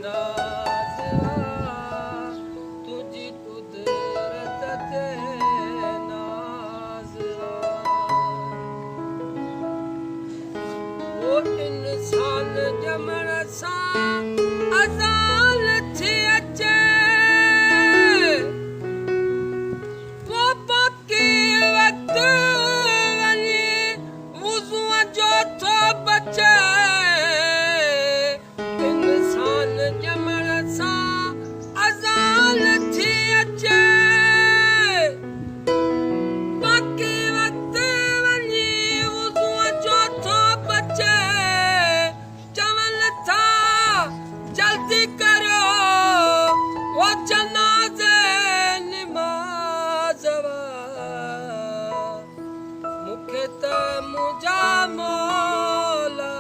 नाज़वा तुझी कुदरत ते नाज़वा वो इंसान ॼमण सां अज़ान थी अचे वो बाक़ी वक़्तु वञी वुज़ूअ जो थो बचे इंसान ॼमण सां अज़ान थी अचे बाक़ी वक़्तु वञी वुज़ूअ जो थो बचे चवनि था जल्दी करो वो जनाज़े निमाज़वा मूंखे त मुंहिंजा मौला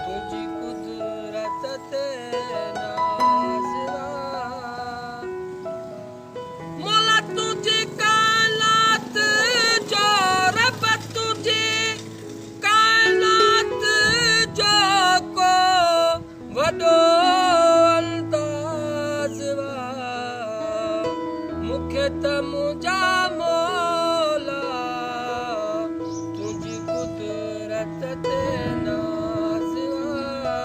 तुंहिंजी कुदरत ते नाज़वा मौला तुंहिंजी काइनात जो रब तुंहिंजी काइनात जो को वॾो अंदाज़वा मूंखे त मुंहिंजा मौला तुंहिंजी कुदरत ते नाज़वा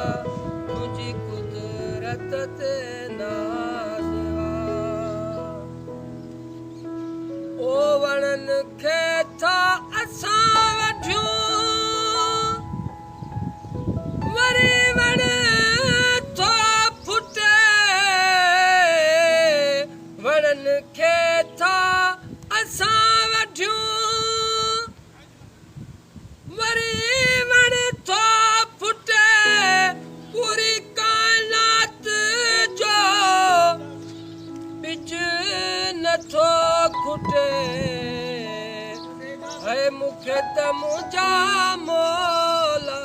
तुंहिंजी कुदरत ते नाज़वा ओ वणनि खे था असां वठियूं वरी वण थो फुटे वणनि खे था असां वठियूं वरी वण थो फुटे पूरी काइनात जो बिज नथो खुटे है मूंखे त मुंहिंजा मौला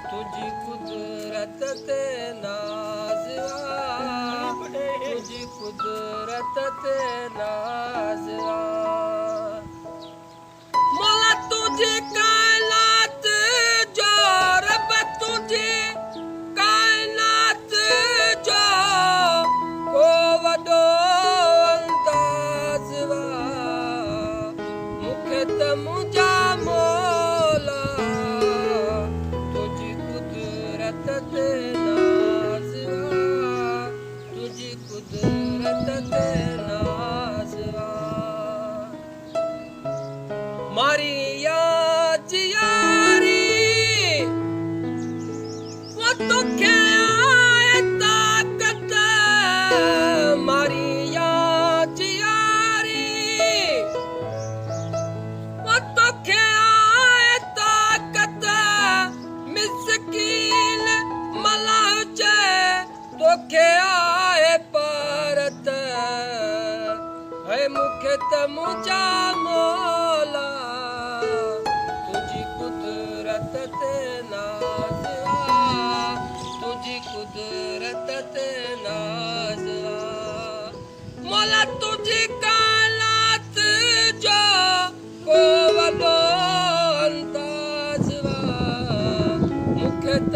तुंहिंजी कुदरत ते नाज़वा तुंहिंजी कुदरत ते नाज़वा मौला तुंहिंजी काइनात जो रब तुंहिंजी काइनात जो को वॾो अंदाज़वा मूंखे त मुंहिंजा मौला तुंहिंजी कुदरत ते नाज़वा तुंहिंजी कुदरत ते नाज़वा मारी याद यारी वो तोखे आए ताकत मारी याद यारी वो तोखे आए ताकत मिस्कीन मलाह चे तोखे आए पारत है मूंखे त मुंहिंजा मौला तुंहिंजी कुदरत ते नाज़वा तुंहिंजी कुदरत ते नाज़वा मौला तुंहिंजी काइनात जो को वॾो अंदाज़वा मूंखे त